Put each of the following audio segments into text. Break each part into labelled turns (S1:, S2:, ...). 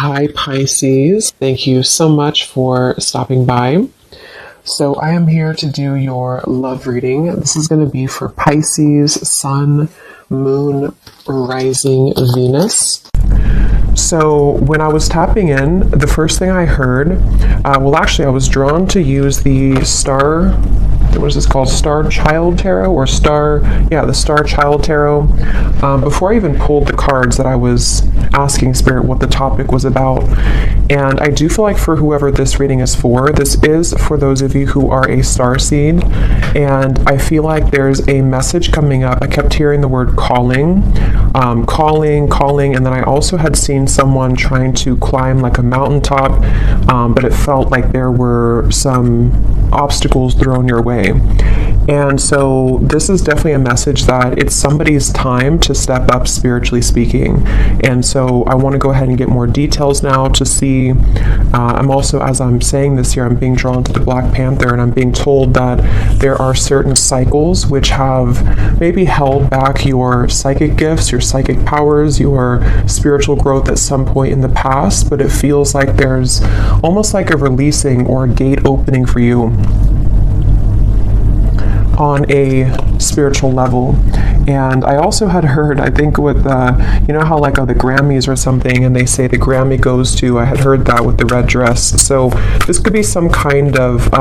S1: Hi, Pisces. Thank you so much for stopping by. So I am here to do your love reading. This is going to be for Pisces, Sun, Moon, Rising, Venus. So when I was tapping in, the first thing I heard, I was drawn to use the Star, what is this called? Star Child Tarot or the Star Child Tarot. Before I even pulled the cards that I was asking Spirit what the topic was about. And I do feel like for whoever this reading is for, this is for those of you who are a star seed. And I feel like there's a message coming up. I kept hearing the word calling, calling. And then I also had seen someone trying to climb like a mountaintop, but it felt like there were some obstacles thrown your way. And so this is definitely a message that it's somebody's time to step up, spiritually speaking. And so I want to go ahead and get more details now to see. I'm also, as I'm saying this here, I'm being drawn to the Black Panther, and I'm being told that there are certain cycles which have maybe held back your psychic gifts, your psychic powers, your spiritual growth at some point in the past, but it feels like there's almost like a releasing or a gate opening for you on a spiritual level. And I also had heard, I think with, you know how like the Grammys or something, and they say the Grammy goes to, I had heard that with the red dress. So this could be some kind of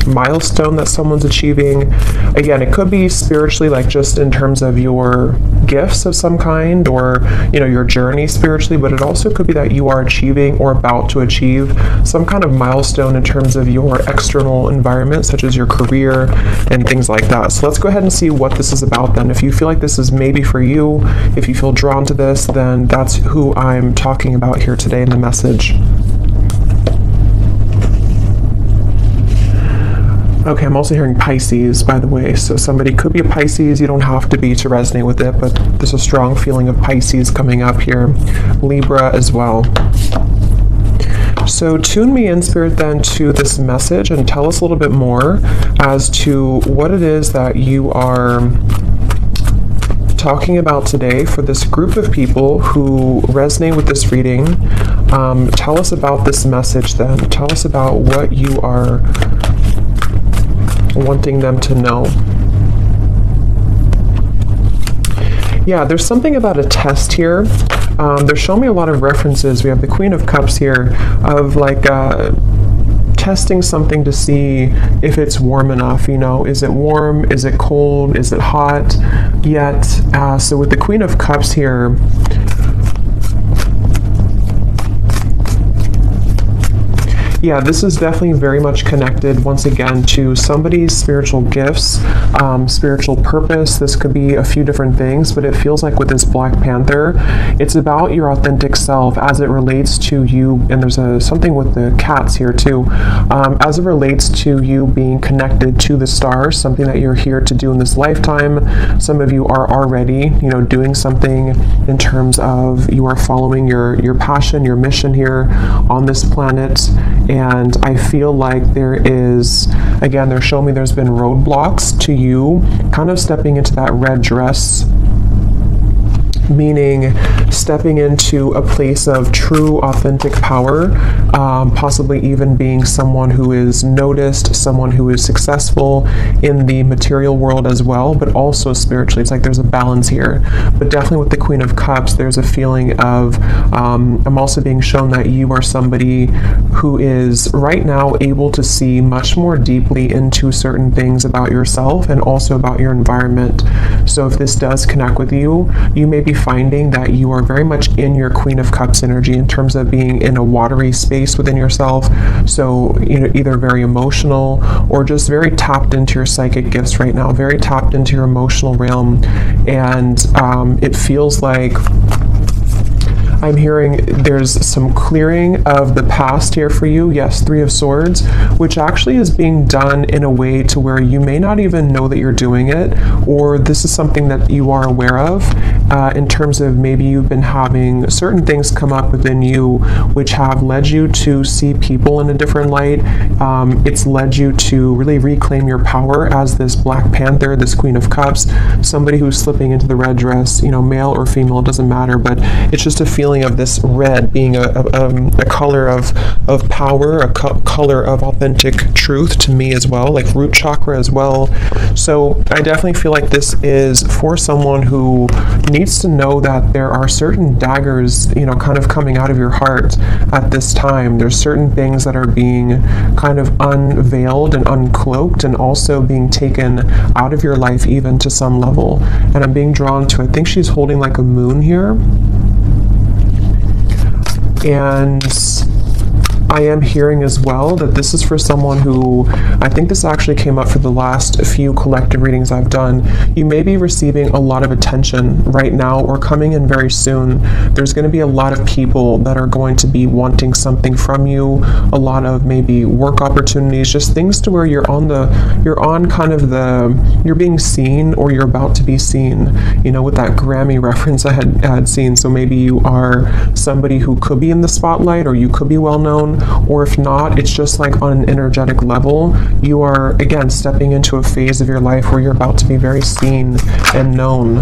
S1: milestone that someone's achieving. Again, it could be spiritually, like just in terms of your gifts of some kind, or, you know, your journey spiritually, but it also could be that you are achieving or about to achieve some kind of milestone in terms of your external environment, such as your career and things like that. So let's go ahead and see what this is about then. If you feel like this is maybe for you, if you feel drawn to this, then that's who I'm talking about here today in the message. Okay, I'm also hearing Pisces, by the way. So somebody could be a Pisces. You don't have to be to resonate with it, but there's a strong feeling of Pisces coming up here. Libra as well. So tune me in, Spirit, then to this message and tell us a little bit more as to what it is that you are talking about today for this group of people who resonate with this reading. Tell us about this message then. Tell us about what you are wanting them to know. Yeah, there's something about a test here. They're showing me a lot of references. We have the Queen of Cups here of like testing something to see if it's warm enough. You know, is it warm? Is it cold? Is it hot yet? So with the Queen of Cups here, yeah, this is definitely very much connected, once again, to somebody's spiritual gifts, spiritual purpose. This could be a few different things, but it feels like with this Black Panther, it's about your authentic self as it relates to you. And there's something with the cats here too, as it relates to you being connected to the stars, something that you're here to do in this lifetime. Some of you are already, you know, doing something in terms of you are following your passion, your mission here on this planet. And I feel like there is, again, they're showing me there's been roadblocks to you kind of stepping into that red dress, meaning stepping into a place of true, authentic power, possibly even being someone who is noticed, someone who is successful in the material world as well, but also spiritually. It's like there's a balance here. But definitely with the Queen of Cups, there's a feeling of, I'm also being shown that you are somebody who is right now able to see much more deeply into certain things about yourself and also about your environment. So if this does connect with you, you may be finding that you are very much in your Queen of Cups energy in terms of being in a watery space within yourself. So, you know, either very emotional or just very tapped into your psychic gifts right now, very tapped into your emotional realm. And it feels like I'm hearing there's some clearing of the past here for you. Yes, Three of Swords, which actually is being done in a way to where you may not even know that you're doing it, or this is something that you are aware of in terms of maybe you've been having certain things come up within you which have led you to see people in a different light. It's led you to really reclaim your power as this Black Panther, this Queen of Cups, somebody who's slipping into the red dress, you know, male or female, it doesn't matter, but it's just a feeling feeling of this red being a color of power, a color of authentic truth to me as well, like root chakra as well. So I definitely feel like this is for someone who needs to know that there are certain daggers, you know, kind of coming out of your heart at this time. There's certain things that are being kind of unveiled and uncloaked, and also being taken out of your life even to some level. And I'm being drawn to, I think she's holding like a moon here. And I am hearing as well that this is for someone who, I think this actually came up for the last few collective readings I've done. You may be receiving a lot of attention right now or coming in very soon. There's going to be a lot of people that are going to be wanting something from you, a lot of maybe work opportunities, just things to where you're on kind of you're being seen, or you're about to be seen, you know, with that Grammy reference I had seen. So maybe you are somebody who could be in the spotlight, or you could be well known. Or if not, it's just like on an energetic level, you are again stepping into a phase of your life where you're about to be very seen and known.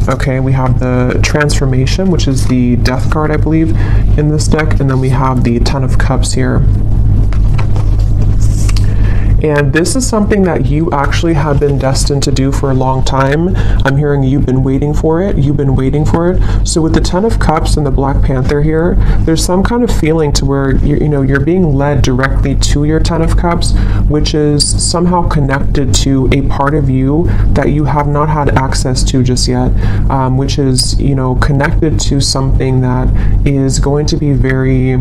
S1: Okay, we have the Transformation, which is the Death card, I believe, in this deck, and then we have the Ten of Cups here. And this is something that you actually have been destined to do for a long time. I'm hearing you've been waiting for it. You've been waiting for it. So with the Ten of Cups and the Black Panther here, there's some kind of feeling to where you're being led directly to your Ten of Cups, which is somehow connected to a part of you that you have not had access to just yet, which is, you know, connected to something that is going to be very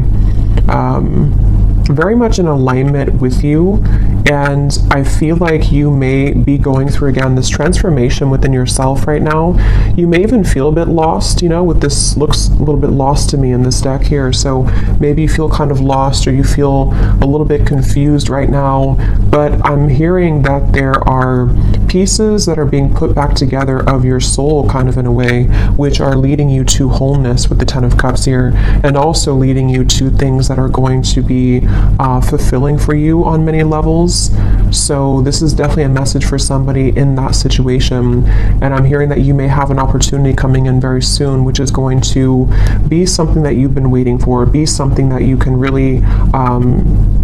S1: much in alignment with you. And I feel like you may be going through, again, this transformation within yourself right now. You may even feel a bit lost, you know, with this looks a little bit lost to me in this deck here. So maybe you feel kind of lost, or you feel a little bit confused right now. But I'm hearing that there are pieces that are being put back together of your soul, kind of in a way, which are leading you to wholeness with the Ten of Cups here, and also leading you to things that are going to be fulfilling for you on many levels. So this is definitely a message for somebody in that situation. And I'm hearing that you may have an opportunity coming in very soon, which is going to be something that you've been waiting for, be something that you can really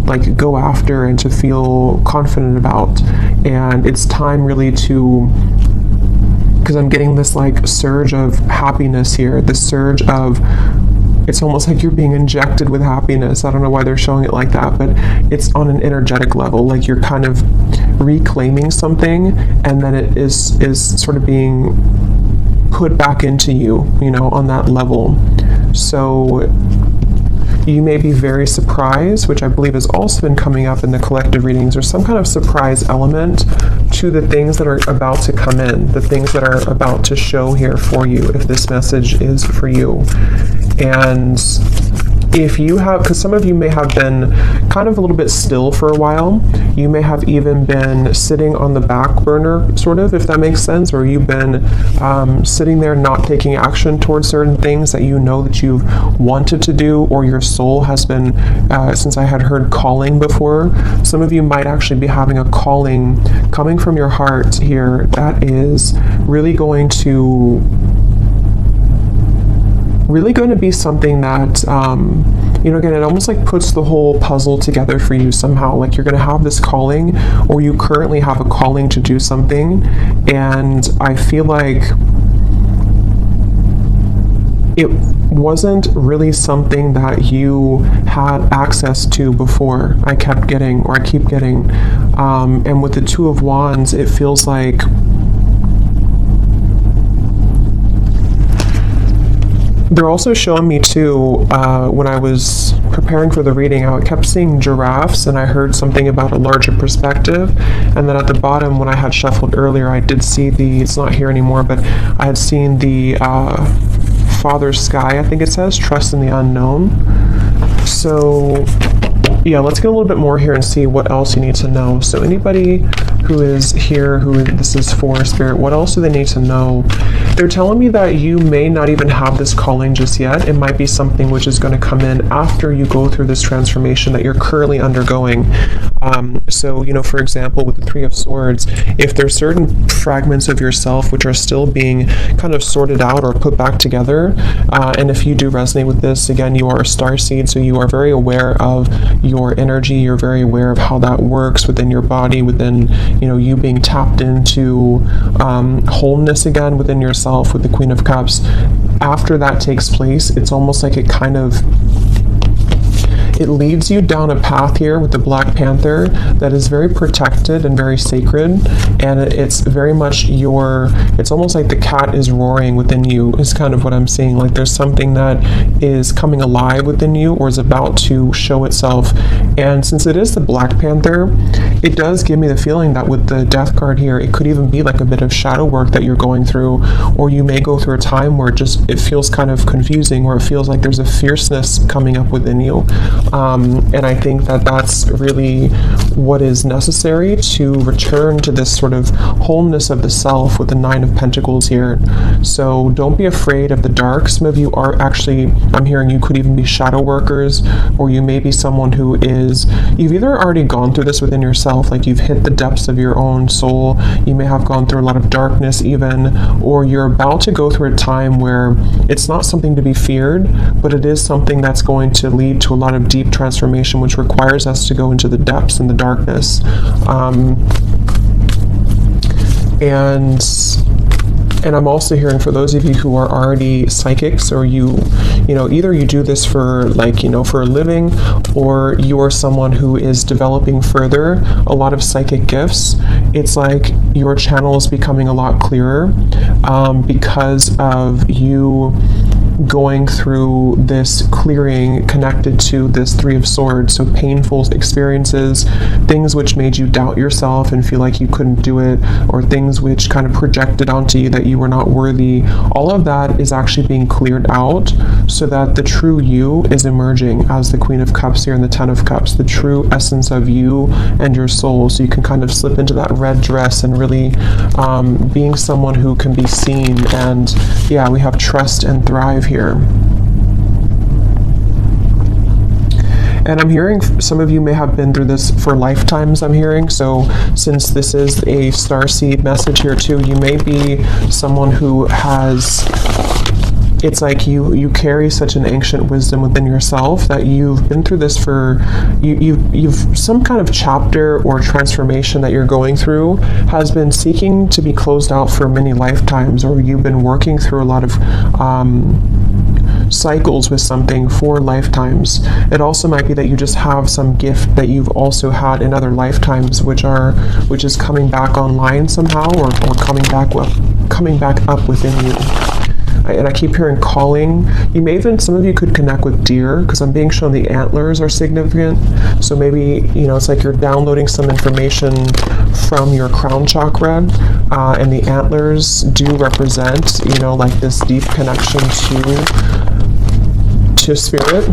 S1: like go after and to feel confident about. And it's time really to, because I'm getting this like surge of happiness here, this surge of, it's almost like you're being injected with happiness. I don't know why they're showing it like that, but it's on an energetic level, like you're kind of reclaiming something, and then it is sort of being put back into you, you know, on that level. So you may be very surprised, which I believe has also been coming up in the collective readings. There's some kind of surprise element to the things that are about to come in, the things that are about to show here for you, if this message is for you. And if you have, because some of you may have been kind of a little bit still for a while, you may have even been sitting on the back burner, sort of, if that makes sense, or you've been sitting there not taking action towards certain things that you know that you've wanted to do, or your soul has been, since I had heard calling before, some of you might actually be having a calling coming from your heart here that is really going to be something that, you know, again, it almost like puts the whole puzzle together for you somehow. Like you're going to have this calling, or you currently have a calling to do something. And I feel like it wasn't really something that you had access to before. I keep getting. And with the Two of Wands, it feels like they're also showing me too, when I was preparing for the reading, I kept seeing giraffes, and I heard something about a larger perspective. And then at the bottom, when I had shuffled earlier, I did see it's not here anymore, but I had seen the Father's Sky, I think it says, trust in the unknown. So yeah, let's get a little bit more here and see what else you need to know. So anybody who is here, this is for, Spirit? What else do they need to know? They're telling me that you may not even have this calling just yet. It might be something which is going to come in after you go through this transformation that you're currently undergoing. So, for example, with the Three of Swords, if there's certain fragments of yourself which are still being kind of sorted out or put back together, and if you do resonate with this, again, you are a starseed, so you are very aware of your energy, you're very aware of how that works within your body, within, you being tapped into wholeness again within yourself with the Queen of Cups. After that takes place, it's almost like it leads you down a path here with the Black Panther that is very protected and very sacred, and it's very much it's almost like the cat is roaring within you, is kind of what I'm seeing. Like there's something that is coming alive within you or is about to show itself. And since it is the Black Panther, it does give me the feeling that with the Death card here, it could even be like a bit of shadow work that you're going through, or you may go through a time where it feels kind of confusing, or it feels like there's a fierceness coming up within you. And I think that that's really what is necessary to return to this sort of wholeness of the self with the Nine of Pentacles here. So don't be afraid of the dark. Some of you are actually, I'm hearing you could even be shadow workers, or you may be someone who you've either already gone through this within yourself, like you've hit the depths of your own soul, you may have gone through a lot of darkness even, or you're about to go through a time where it's not something to be feared, but it is something that's going to lead to a lot of deep transformation, which requires us to go into the depths and the darkness. And I'm also hearing, for those of you who are already psychics, or either you do this for for a living, or you are someone who is developing further a lot of psychic gifts, it's like your channel is becoming a lot clearer because of you going through this clearing connected to this Three of Swords. So painful experiences, things which made you doubt yourself and feel like you couldn't do it, or things which kind of projected onto you that you were not worthy, all of that is actually being cleared out, so that the true you is emerging as the Queen of Cups here and the Ten of Cups, the true essence of you and your soul. So you can kind of slip into that red dress and really being someone who can be seen. And yeah, we have trust and thrive here. And I'm hearing some of you may have been through this for lifetimes, I'm hearing. So since this is a starseed message here too, you may be someone who it's like you carry such an ancient wisdom within yourself that you've been through this you've some kind of chapter or transformation that you're going through has been seeking to be closed out for many lifetimes, or you've been working through a lot of cycles with something for lifetimes. It also might be that you just have some gift that you've also had in other lifetimes, which is coming back online somehow, or coming back up within you. And I keep hearing calling. Some of you could connect with deer, because I'm being shown the antlers are significant. So maybe, it's like you're downloading some information from your crown chakra, and the antlers do represent, like this deep connection to spirit.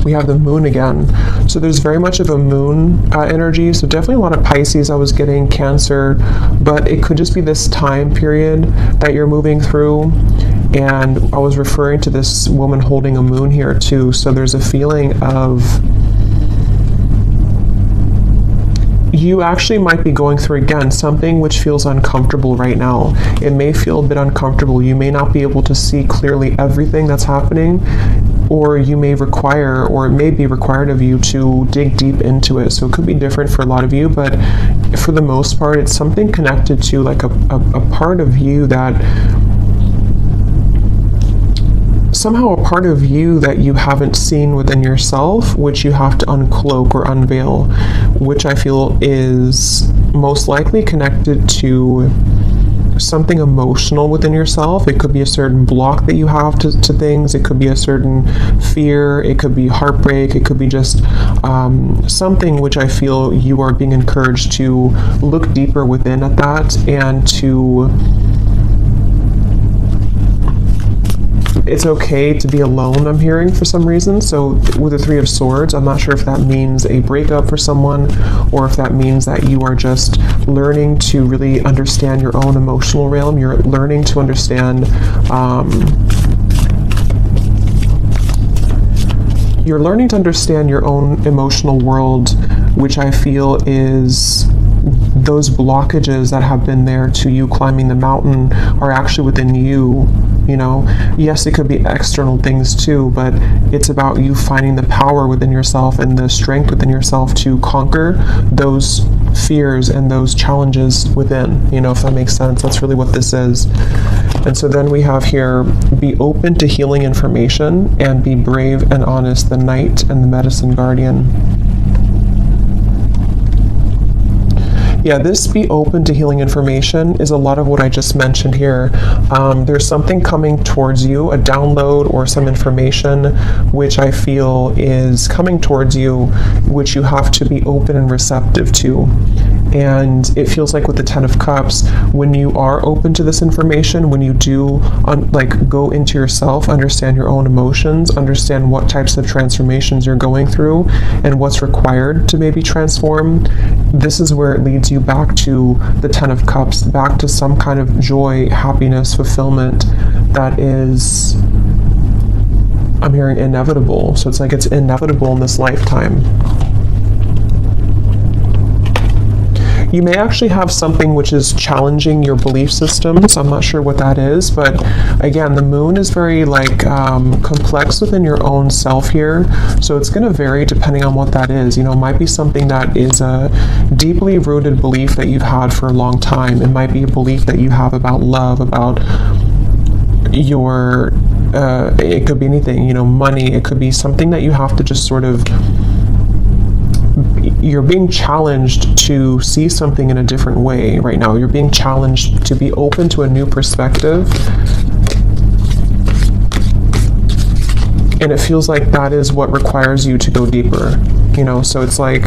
S1: We have the moon again. So there's very much of a moon energy. So definitely a lot of Pisces. I was getting Cancer, but it could just be this time period that you're moving through. And I was referring to this woman holding a moon here too. So there's a feeling of you actually might be going through, again, something which feels uncomfortable right now. It may feel a bit uncomfortable. You may not be able to see clearly everything that's happening, or it may be required of you to dig deep into it. So it could be different for a lot of you, but for the most part, it's something connected to like a part of you that somehow a part of you that you haven't seen within yourself, which you have to uncloak or unveil, which I feel is most likely connected to something emotional within yourself. It could be a certain block that you have to things. It could be a certain fear. It could be heartbreak. It could be just something which I feel you are being encouraged to look deeper within at that, and to it's okay to be alone, I'm hearing, for some reason. So with the Three of Swords, I'm not sure if that means a breakup for someone, or if that means that you are just learning to really understand your own emotional realm. You're learning to understand your own emotional world, which I feel is those blockages that have been there to you climbing the mountain are actually within you. Yes, it could be external things too, but it's about you finding the power within yourself and the strength within yourself to conquer those fears and those challenges within, if that makes sense. That's really what this is. And so then we have here, be open to healing information and be brave and honest, the Knight and the Medicine Guardian. Yeah, this be open to healing information is a lot of what I just mentioned here. There's something coming towards you, a download or some information which I feel is coming towards you, which you have to be open and receptive to. And it feels like with the Ten of Cups, when you are open to this information, when you do go into yourself, understand your own emotions, understand what types of transformations you're going through and what's required to maybe transform, this is where it leads you back to the Ten of Cups, back to some kind of joy, happiness, fulfillment that is, I'm hearing, inevitable. So it's like it's inevitable in this lifetime. You may actually have something which is challenging your belief systems. I'm not sure what that is, but again, the moon is very complex within your own self here. So it's going to vary depending on what that is. It might be something that is a deeply rooted belief that you've had for a long time. It might be a belief that you have about love, about your, it could be anything, money. It could be something that you have to just sort of, you're being challenged to see something in a different way right now. You're being challenged to be open to a new perspective. And it feels like that is what requires you to go deeper. So it's like,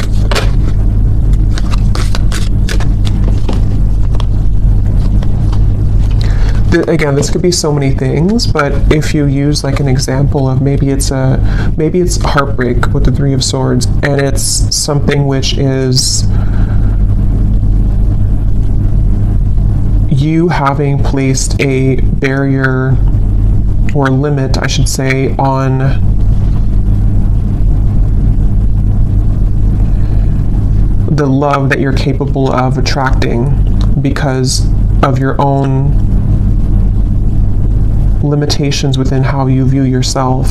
S1: again, this could be so many things, but if you use like an example of maybe it's heartbreak with the Three of Swords, and it's something which is you having placed a barrier or limit, I should say, on the love that you're capable of attracting because of your own limitations within how you view yourself.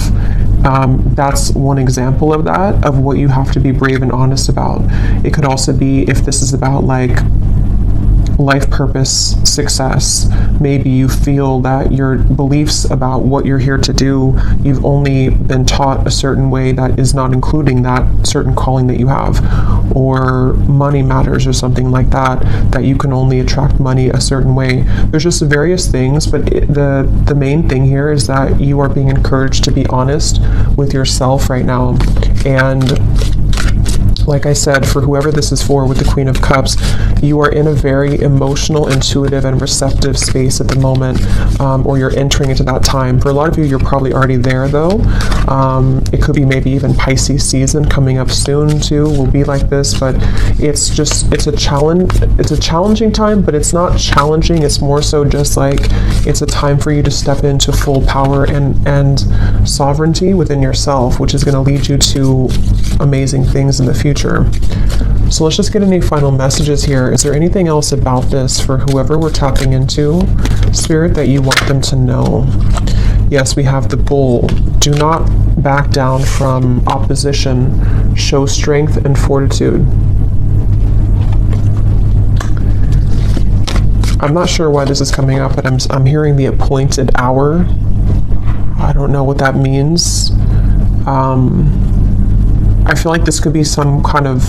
S1: That's one example of that, of what you have to be brave and honest about. It could also be if this is about life purpose, success. Maybe you feel that your beliefs about what you're here to do, you've only been taught a certain way that is not including that certain calling that you have, or money matters or something like that, that you can only attract money a certain way. There's just various things, but the main thing here is that you are being encouraged to be honest with yourself right now. And like I said, for whoever this is for with the Queen of Cups, you are in a very emotional, intuitive, and receptive space at the moment, or you're entering into that time. For a lot of you, you're probably already there though. It could be maybe even Pisces season coming up soon too, will be like this, but it's a challenging time, but it's not challenging. It's more so just like, it's a time for you to step into full power and sovereignty within yourself, which is going to lead you to amazing things in the future. So let's just get any final messages here. Is there anything else about this for whoever we're tapping into, Spirit, that you want them to know? Yes, we have the Bull. Do not back down from opposition. Show strength and fortitude. I'm not sure why this is coming up, but I'm hearing the appointed hour. I don't know what that means. I feel like this could be some kind of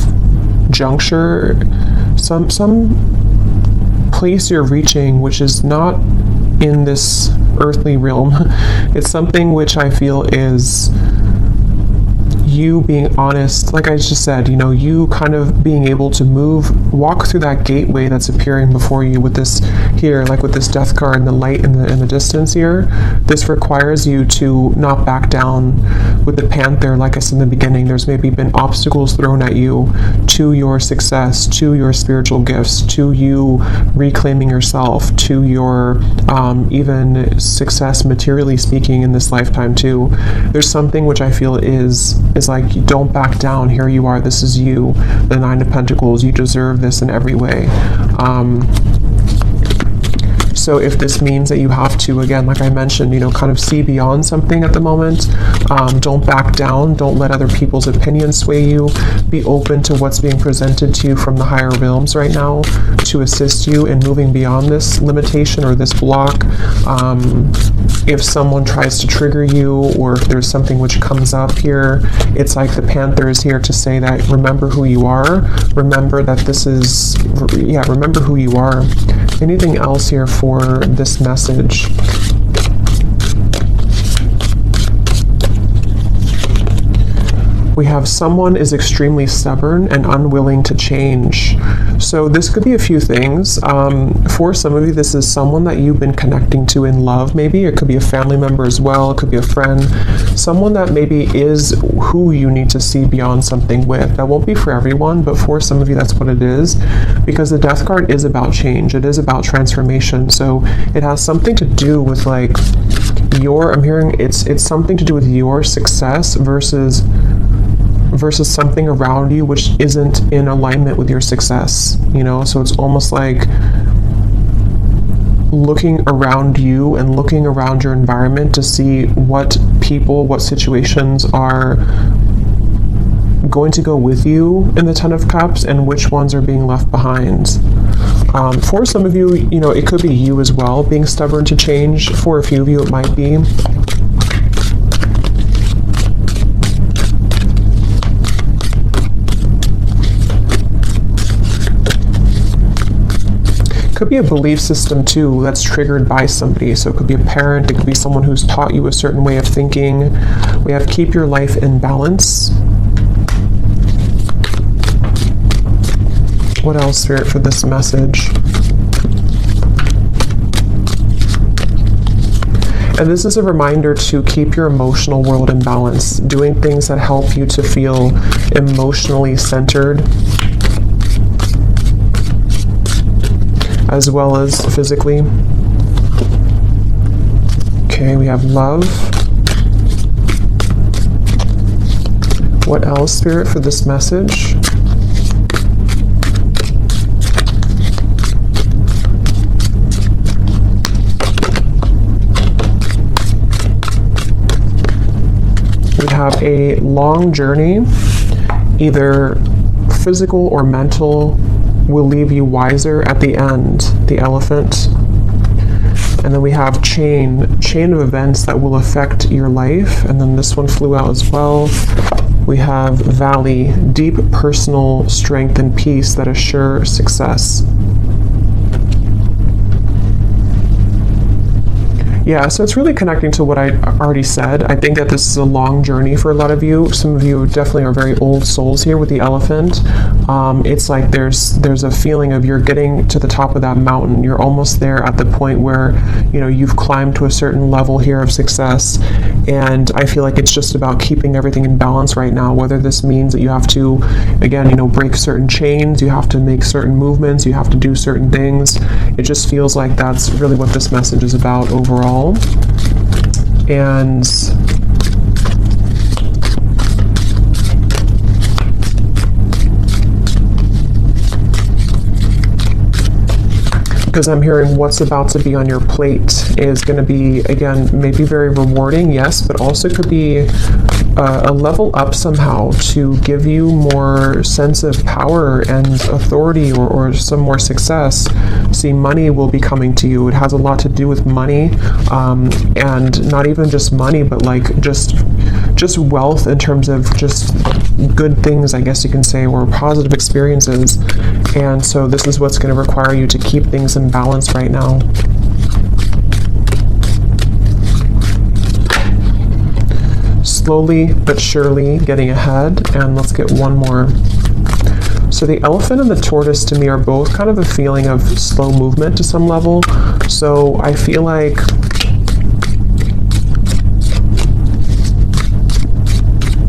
S1: juncture, some place you're reaching which is not in this earthly realm. It's something which I feel is you being honest, like I just said, you kind of being able to walk through that gateway that's appearing before you with this here, like with this death card and the light in the distance here. This requires you to not back down. With the Panther, like I said in the beginning, there's maybe been obstacles thrown at you to your success, to your spiritual gifts, to you reclaiming yourself, to your even success materially speaking in this lifetime too. There's something which I feel is like, don't back down. Here you are. This is you, the Nine of Pentacles. You deserve this in every way. So if this means that you have to, again, like I mentioned, kind of see beyond something at the moment, don't back down. Don't let other people's opinions sway you. Be open to what's being presented to you from the higher realms right now to assist you in moving beyond this limitation or this block. If someone tries to trigger you, or if there's something which comes up here, it's like the Panther is here to say that remember who you are. Remember that remember who you are. Anything else here for this message? We have someone is extremely stubborn and unwilling to change. So this could be a few things. For some of you, this is someone that you've been connecting to in love, maybe. It could be a family member as well. It could be a friend. Someone that maybe is who you need to see beyond something with. That won't be for everyone, but for some of you, that's what it is. Because the Death card is about change. It is about transformation. So it has something to do with like I'm hearing it's something to do with your success versus something around you which isn't in alignment with your success, so it's almost like looking around you and looking around your environment to see what people, what situations are going to go with you in the Ten of Cups and which ones are being left behind. For some of you, it could be you as well being stubborn to change. For a few of you, it might be. Could be a belief system too that's triggered by somebody. So it could be a parent, it could be someone who's taught you a certain way of thinking. We have keep your life in balance. What else, Spirit, for this message? And this is a reminder to keep your emotional world in balance, doing things that help you to feel emotionally centered, as well as physically. Okay, we have love. What else, Spirit, for this message? We have a long journey, either physical or mental, will leave you wiser at the end, the Elephant. And then we have chain of events that will affect your life, and then this one flew out as well. We have Valley, deep personal strength and peace that assure success. Yeah, so it's really connecting to what I already said. I think that this is a long journey for a lot of you. Some of you definitely are very old souls here with the Elephant. It's like there's a feeling of you're getting to the top of that mountain. You're almost there at the point where, you've climbed to a certain level here of success. And I feel like it's just about keeping everything in balance right now, whether this means that you have to, again, break certain chains, you have to make certain movements, you have to do certain things. It just feels like that's really what this message is about overall. And because I'm hearing what's about to be on your plate is going to be, again, maybe very rewarding, yes, but also could be a level up somehow to give you more sense of power and authority, or some more success. See, money will be coming to you. It has a lot to do with money, and not even just money, but like just wealth in terms of just good things, I guess you can say, or positive experiences. And so this is what's going to require you to keep things in balance right now. slowly but surely getting ahead. And let's get one more. So the elephant and the tortoise to me are both kind of a feeling of slow movement to some level. So I feel like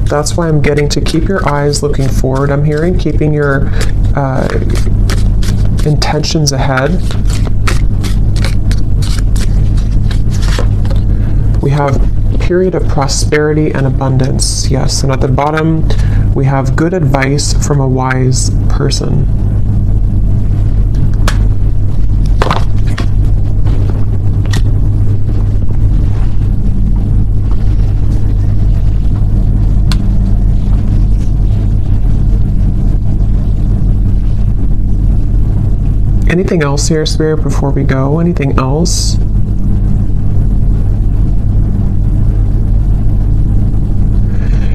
S1: that's why I'm getting to keep your eyes looking forward. I'm hearing keeping your intentions ahead. We have period of prosperity and abundance. Yes, and at the bottom we have good advice from a wise person. Anything else here, Spirit, before we go? Anything else?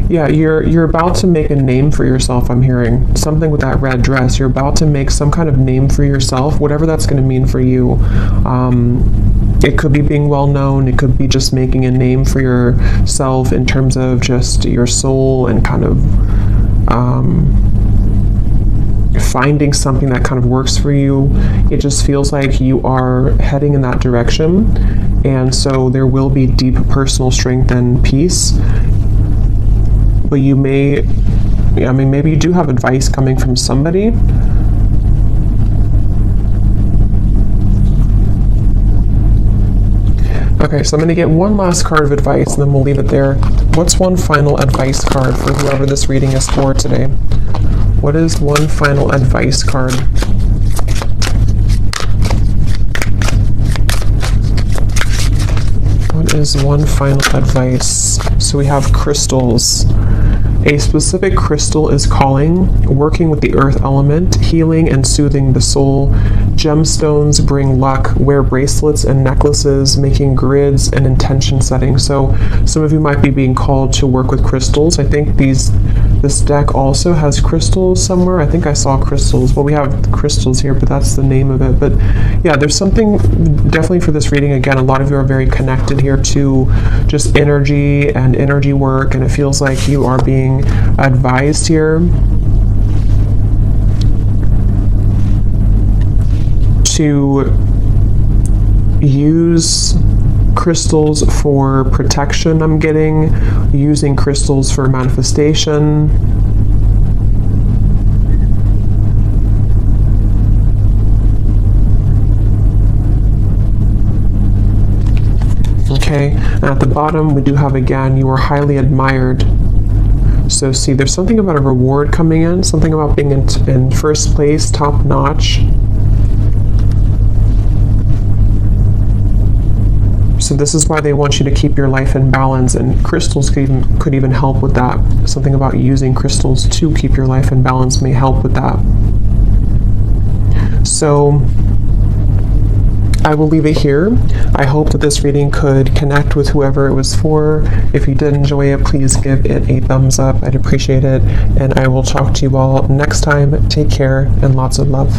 S1: Yeah, you're about to make a name for yourself, I'm hearing. Something with that red dress. You're about to make some kind of name for yourself, whatever that's going to mean for you. It could be being well known. It could be just making a name for yourself in terms of just your soul and kind of finding something that kind of works for you. It just feels like you are heading in that direction. And so there will be deep personal strength and peace. But you may, I mean, maybe you do have advice coming from somebody. Okay, so I'm going to get one last card of advice and then we'll leave it there. What's one final advice card for whoever this reading is for today? What is one final advice card? What is one final advice? So we have crystals. A specific crystal is calling, working with the earth element, healing and soothing the soul. Gemstones bring luck. Wear bracelets and necklaces, making grids and intention setting. So some of you might be being called to work with crystals. I think this deck also has crystals somewhere. I think I saw crystals. Well, we have crystals here, but that's the name of it. But yeah, there's something definitely for this reading. Again, a lot of you are very connected here to just energy and energy work, and it feels like you are being advised here to use crystals for protection. I'm getting using crystals for manifestation. Okay, and at the bottom we do have again, you are highly admired. So see, there's something about a reward coming in, something about being in first place, top notch. So this is why they want you to keep your life in balance, and crystals could even help with that. Something about using crystals to keep your life in balance may help with that. So I will leave it here. I hope that this reading could connect with whoever it was for. If you did enjoy it, please give it a thumbs up. I'd appreciate it. And I will talk to you all next time. Take care and lots of love.